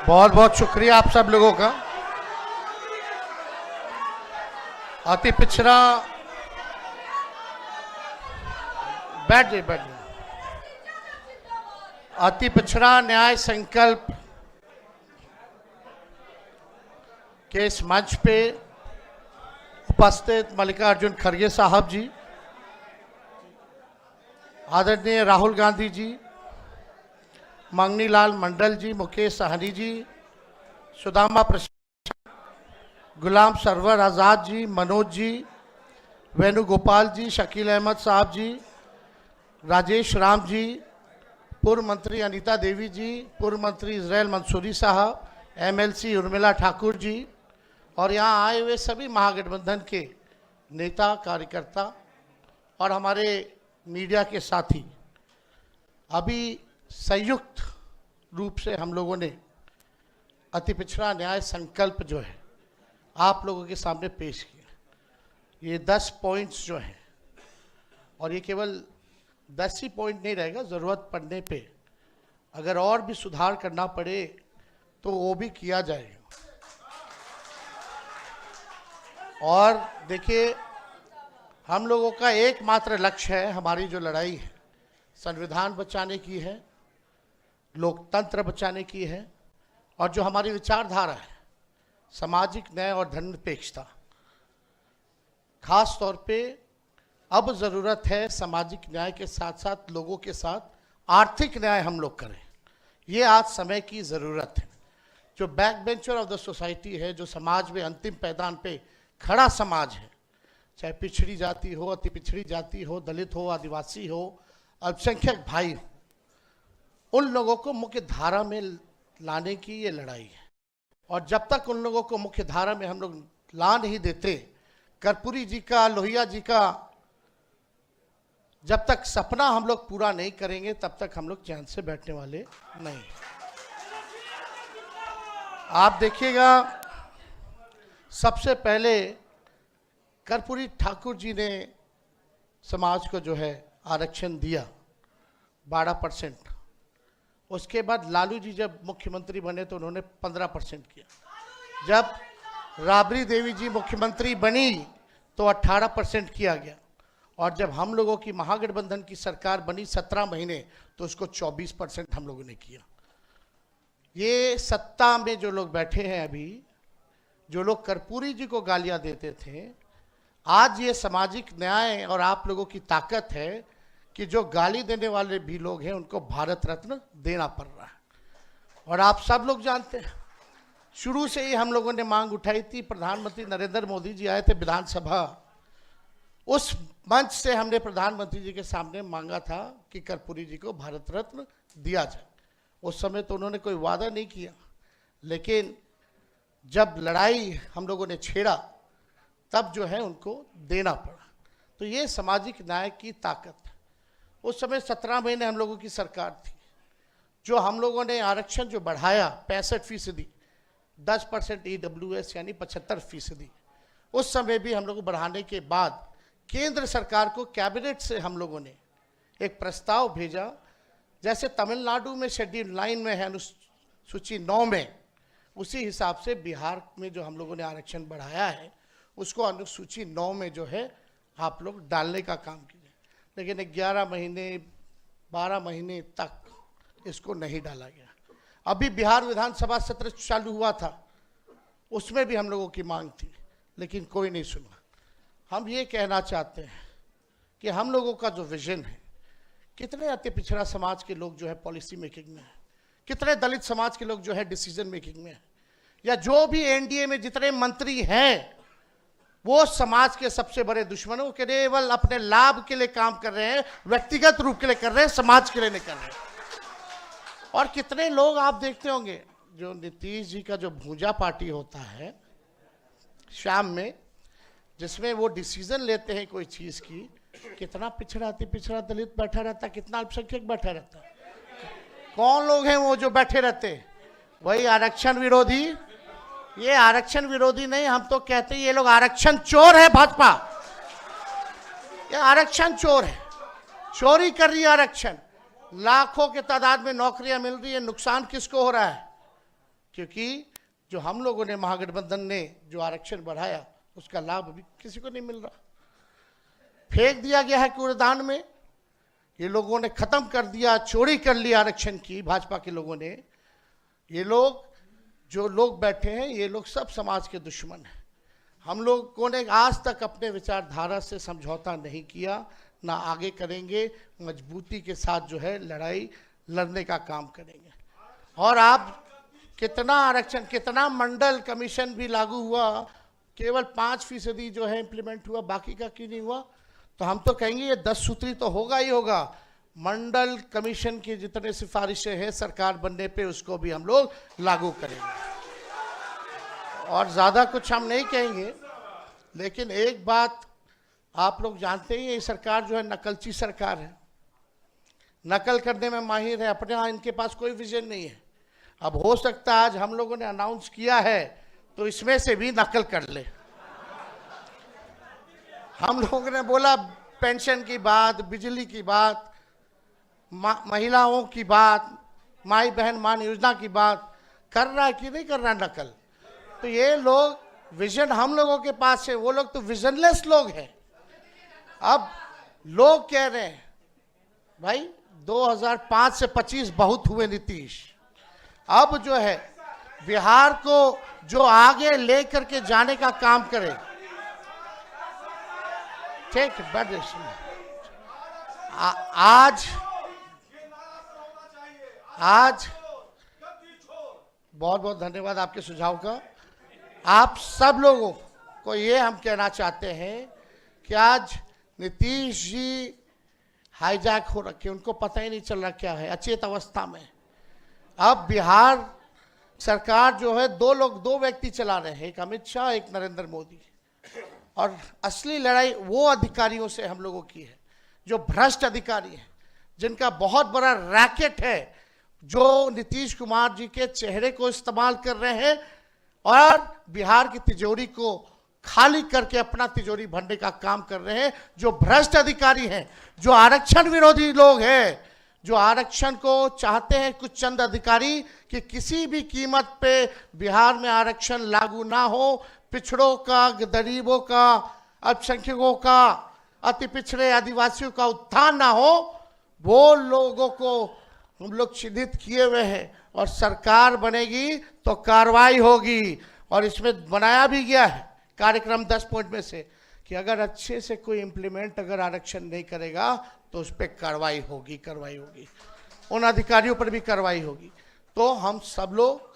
बहुत बहुत शुक्रिया आप सब लोगों का। अति पिछड़ा बैठ जाइए। अति पिछड़ा न्याय संकल्प के इस मंच पे उपस्थित मल्लिकार्जुन खड़गे साहब जी, आदरणीय राहुल गांधी जी, मंगनी लाल मंडल जी, मुकेश सहनी जी, सुदामा प्रसाद, गुलाम सरवर आज़ाद जी, मनोज जी, वेणुगोपाल जी, शकील अहमद साहब जी, राजेश राम जी, पूर्व मंत्री अनीता देवी जी, पूर्व मंत्री इजराइल मंसूरी साहब, एमएलसी उर्मिला ठाकुर जी और यहाँ आए हुए सभी महागठबंधन के नेता कार्यकर्ता और हमारे मीडिया के साथी। अभी संयुक्त रूप से हम लोगों ने अति पिछड़ा न्याय संकल्प जो है आप लोगों के सामने पेश किया। ये 10 पॉइंट्स जो हैं, और ये केवल 10 ही पॉइंट नहीं रहेगा, ज़रूरत पड़ने पे अगर और भी सुधार करना पड़े तो वो भी किया जाएगा। और देखिए, हम लोगों का एकमात्र लक्ष्य है, हमारी जो लड़ाई है संविधान बचाने की है, लोकतंत्र बचाने की है, और जो हमारी विचारधारा है सामाजिक न्याय और धर्मनिरपेक्षता। खास तौर पे अब ज़रूरत है सामाजिक न्याय के साथ साथ लोगों के साथ आर्थिक न्याय हम लोग करें। ये आज समय की ज़रूरत है। जो back bencher of the society है, जो समाज में अंतिम पैदान पे खड़ा समाज है, चाहे पिछड़ी जाति हो, अति पिछड़ी जाति हो, दलित हो, आदिवासी हो, अल्पसंख्यक भाई हो, उन लोगों को मुख्य धारा में लाने की ये लड़ाई है। और जब तक उन लोगों को मुख्य धारा में हम लोग ला नहीं देते, कर्पूरी जी का, लोहिया जी का जब तक सपना हम लोग पूरा नहीं करेंगे तब तक हम लोग चैन से बैठने वाले नहीं। आप देखिएगा, सबसे पहले कर्पूरी ठाकुर जी ने समाज को जो है आरक्षण दिया 12%। उसके बाद लालू जी जब मुख्यमंत्री बने तो उन्होंने 15% किया। जब राबड़ी देवी जी मुख्यमंत्री बनी तो 18% किया गया। और जब हम लोगों की महागठबंधन की सरकार बनी 17 महीने तो उसको 24% हम लोगों ने किया। ये सत्ता में जो लोग बैठे हैं अभी, जो लोग कर्पूरी जी को गालियां देते थे, आज ये सामाजिक न्याय और आप लोगों की ताकत है कि जो गाली देने वाले भी लोग हैं उनको भारत रत्न देना पड़ रहा है। और आप सब लोग जानते हैं, शुरू से ही हम लोगों ने मांग उठाई थी। प्रधानमंत्री नरेंद्र मोदी जी आए थे विधानसभा, उस मंच से हमने प्रधानमंत्री जी के सामने मांगा था कि कर्पूरी जी को भारत रत्न दिया जाए। उस समय तो उन्होंने कोई वादा नहीं किया, लेकिन जब लड़ाई हम लोगों ने छेड़ा तब जो है उनको देना पड़ा। तो ये सामाजिक न्याय की ताकत है। उस समय 17 महीने हम लोगों की सरकार थी। जो हम लोगों ने आरक्षण जो बढ़ाया 65%, 10% EWS यानी 75%, उस समय भी हम लोग बढ़ाने के बाद केंद्र सरकार को कैबिनेट से हम लोगों ने एक प्रस्ताव भेजा। जैसे तमिलनाडु में शेड्यूल 9 में है, अनुसूची 9 में, उसी हिसाब से बिहार में जो हम लोगों ने आरक्षण बढ़ाया है उसको अनुसूची 9 में जो है आप लोग डालने का काम कीजिए। लेकिन 11 महीने 12 महीने तक इसको नहीं डाला गया। अभी बिहार विधानसभा सत्र चालू हुआ था, उसमें भी हम लोगों की मांग थी, लेकिन कोई नहीं सुना। हम ये कहना चाहते हैं कि हम लोगों का जो विजन है, कितने अति पिछड़ा समाज के लोग जो है पॉलिसी मेकिंग में है, कितने दलित समाज के लोग जो है डिसीजन मेकिंग में है, या जो भी एनडीए में जितने मंत्री हैं वो समाज के सबसे बड़े दुश्मनों के केवल अपने लाभ के लिए काम कर रहे हैं, व्यक्तिगत रूप के लिए कर रहे हैं, समाज के लिए नहीं कर रहे हैं। और कितने लोग आप देखते होंगे, जो नीतीश जी का जो भूजा पार्टी होता है शाम में, जिसमें वो डिसीजन लेते हैं कोई चीज़ की, कितना पिछड़ा अति पिछड़ा दलित बैठा रहता है, कितना अल्पसंख्यक बैठा रहता है। कौन लोग हैं वो जो बैठे रहते हैं? वही आरक्षण विरोधी। ये आरक्षण विरोधी नहीं, हम तो कहते हैं ये लोग आरक्षण चोर है। भाजपा ये आरक्षण चोर है, चोरी कर रही है आरक्षण। लाखों के तादाद में नौकरियां मिल रही है, नुकसान किसको हो रहा है? क्योंकि जो हम लोगों ने महागठबंधन ने जो आरक्षण बढ़ाया उसका लाभ अभी किसी को नहीं मिल रहा, फेंक दिया गया है कूड़ेदान में। ये लोगों ने खत्म कर दिया, चोरी कर लिया आरक्षण की, भाजपा के लोगों ने। ये लोग जो लोग बैठे हैं ये लोग सब समाज के दुश्मन हैं। हम लोगों ने आज तक अपने विचारधारा से समझौता नहीं किया, ना आगे करेंगे, मजबूती के साथ जो है लड़ाई लड़ने का काम करेंगे। और आप कितना आरक्षण, कितना मंडल कमीशन भी लागू हुआ, केवल 5% जो है इम्प्लीमेंट हुआ, बाकी का क्यों नहीं हुआ? तो हम तो कहेंगे ये 10 सूत्री तो होगा ही होगा। मंडल कमीशन की जितने सिफारिशें हैं सरकार बनने पे उसको भी हम लोग लागू करेंगे, और ज़्यादा कुछ हम नहीं कहेंगे। लेकिन एक बात आप लोग जानते ही, ये सरकार जो है नकलची सरकार है, नकल करने में माहिर है। अपने यहाँ इनके पास कोई विजन नहीं है। अब हो सकता है आज हम लोगों ने अनाउंस किया है तो इसमें से भी नकल कर ले। हम लोगों ने बोला पेंशन की बात, बिजली की बात, महिलाओं की बात, माई बहन मान योजना की बात, कर रहा है कि नहीं कर रहा नकल? तो ये लोग विजन हम लोगों के पास है, वो लोग तो विजनलेस लोग हैं। अब लोग कह रहे हैं भाई 2005 से 25 बहुत हुए नीतीश, अब जो है बिहार को जो आगे लेकर के जाने का काम करे। ठीक, आज बहुत बहुत धन्यवाद आपके सुझाव का। आप सब लोगों को ये हम कहना चाहते हैं कि आज नीतीश जी हाईजैक हो रखे, उनको पता ही नहीं चल रहा क्या है, अचेत अवस्था में। अब बिहार सरकार जो है दो व्यक्ति चला रहे हैं, एक अमित शाह, एक नरेंद्र मोदी। और असली लड़ाई वो अधिकारियों से हम लोगों की है जो भ्रष्ट अधिकारी हैं, जिनका बहुत बड़ा रैकेट है, जो नीतीश कुमार जी के चेहरे को इस्तेमाल कर रहे हैं और बिहार की तिजोरी को खाली करके अपना तिजोरी भरने का काम कर रहे हैं। जो भ्रष्ट अधिकारी हैं, जो आरक्षण विरोधी लोग हैं, जो आरक्षण को चाहते हैं कुछ चंद अधिकारी कि किसी भी कीमत पे बिहार में आरक्षण लागू ना हो, पिछड़ों का, गरीबों का, अल्पसंख्यकों का, अति पिछड़े आदिवासियों का उत्थान ना हो, वो लोगों को हम लोग चिन्हित किए हुए हैं। और सरकार बनेगी तो कार्रवाई होगी, और इसमें बनाया भी गया है कार्यक्रम 10 पॉइंट में से कि अगर अच्छे से कोई इम्प्लीमेंट अगर आरक्षण नहीं करेगा तो उस पर कार्रवाई होगी, उन अधिकारियों पर भी कार्रवाई होगी। तो हम सब लोग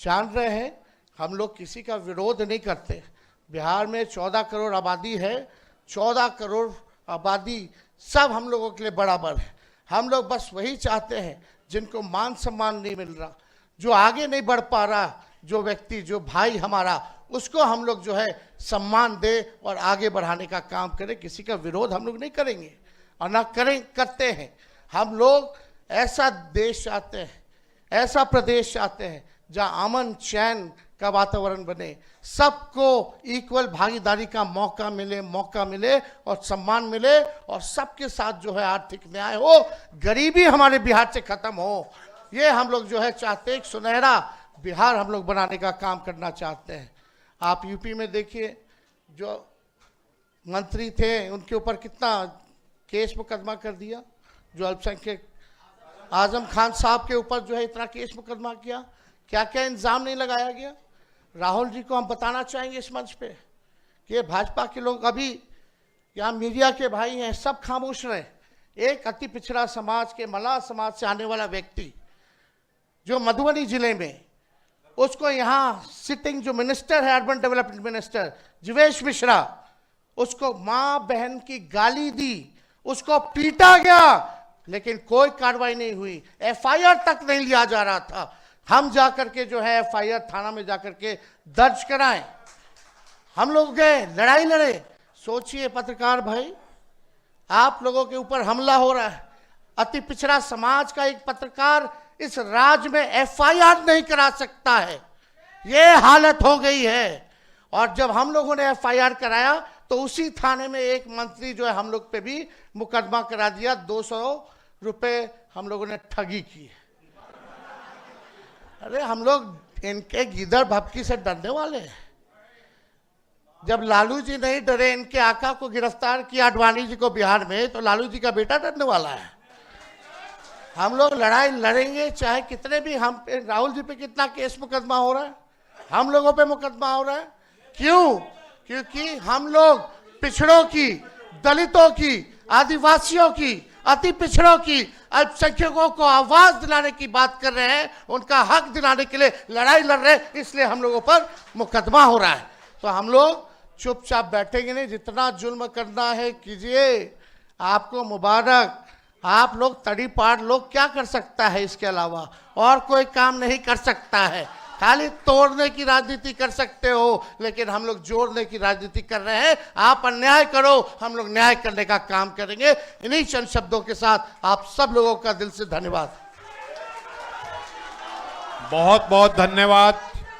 जान रहे हैं, हम लोग किसी का विरोध नहीं करते। बिहार में 14 करोड़ आबादी है, 14 करोड़ आबादी सब हम लोगों के लिए बराबर है। हम लोग बस वही चाहते हैं जिनको मान सम्मान नहीं मिल रहा, जो आगे नहीं बढ़ पा रहा, जो व्यक्ति, जो भाई हमारा, उसको हम लोग जो है सम्मान दे और आगे बढ़ाने का काम करें। किसी का विरोध हम लोग नहीं करेंगे और ना करते हैं। हम लोग ऐसा देश चाहते हैं, ऐसा प्रदेश चाहते हैं जहां अमन चैन का वातावरण बने, सबको इक्वल भागीदारी का मौका मिले और सम्मान मिले, और सबके साथ जो है आर्थिक न्याय हो, गरीबी हमारे बिहार से खत्म हो। ये हम लोग जो है चाहते हैं, एक सुनहरा बिहार हम लोग बनाने का काम करना चाहते हैं। आप यूपी में देखिए, जो मंत्री थे उनके ऊपर कितना केस मुकदमा कर दिया, जो अल्पसंख्यक आजम खान साहब के ऊपर जो है इतना केस मुकदमा किया, क्या क्या इंजाम नहीं लगाया गया। राहुल जी को हम बताना चाहेंगे इस मंच पे कि भाजपा के लोग, अभी यहाँ मीडिया के भाई हैं, सब खामोश रहे। एक अति पिछड़ा समाज के, मल्लाह समाज से आने वाला व्यक्ति जो मधुबनी जिले में, उसको यहाँ सिटिंग जो मिनिस्टर है, urban development minister Jivesh Mishra, उसको माँ बहन की गाली दी, उसको पीटा गया, लेकिन कोई कार्रवाई नहीं हुई, एफआईआर तक नहीं लिया जा रहा था। हम जाकर के जो है एफआईआर थाना में जाकर के दर्ज कराएं। हम लोग गए, लड़ाई लड़े। सोचिए पत्रकार भाई, आप लोगों के ऊपर हमला हो रहा है, अति पिछड़ा समाज का एक पत्रकार इस राज्य में एफआईआर नहीं करा सकता है, ये हालत हो गई है। और जब हम लोगों ने एफआईआर कराया तो उसी थाने में एक मंत्री जो है हम लोग पे भी मुकदमा करा दिया, 200 रुपए हम लोगों ने ठगी की। अरे हम लोग इनके गीदड़ भपकी से डरने वाले हैं। जब लालू जी नहीं डरे, इनके आका को गिरफ्तार किया आडवाणी जी को बिहार में, तो लालू जी का बेटा डरने वाला है। हम लोग लड़ाई लड़ेंगे, चाहे कितने भी हम पे, राहुल जी पे कितना केस मुकदमा हो रहा है, हम लोगों पे मुकदमा हो रहा है। क्यों? क्योंकि हम लोग पिछड़ों की, दलितों की, आदिवासियों की, अति पिछड़ों की, अल्पसंख्यकों को आवाज दिलाने की बात कर रहे हैं, उनका हक दिलाने के लिए लड़ाई लड़ रहे हैं, इसलिए हम लोगों पर मुकदमा हो रहा है। तो हम लोग चुपचाप बैठेंगे नहीं, जितना जुल्म करना है कीजिए, आपको मुबारक। आप लोग तड़ी पार लोग क्या कर सकता है, इसके अलावा और कोई काम नहीं कर सकता है। खाली तोड़ने की राजनीति कर सकते हो, लेकिन हम लोग जोड़ने की राजनीति कर रहे हैं। आप अन्याय करो, हम लोग न्याय करने का काम करेंगे। इन्हीं चंद शब्दों के साथ आप सब लोगों का दिल से धन्यवाद। बहुत बहुत धन्यवाद।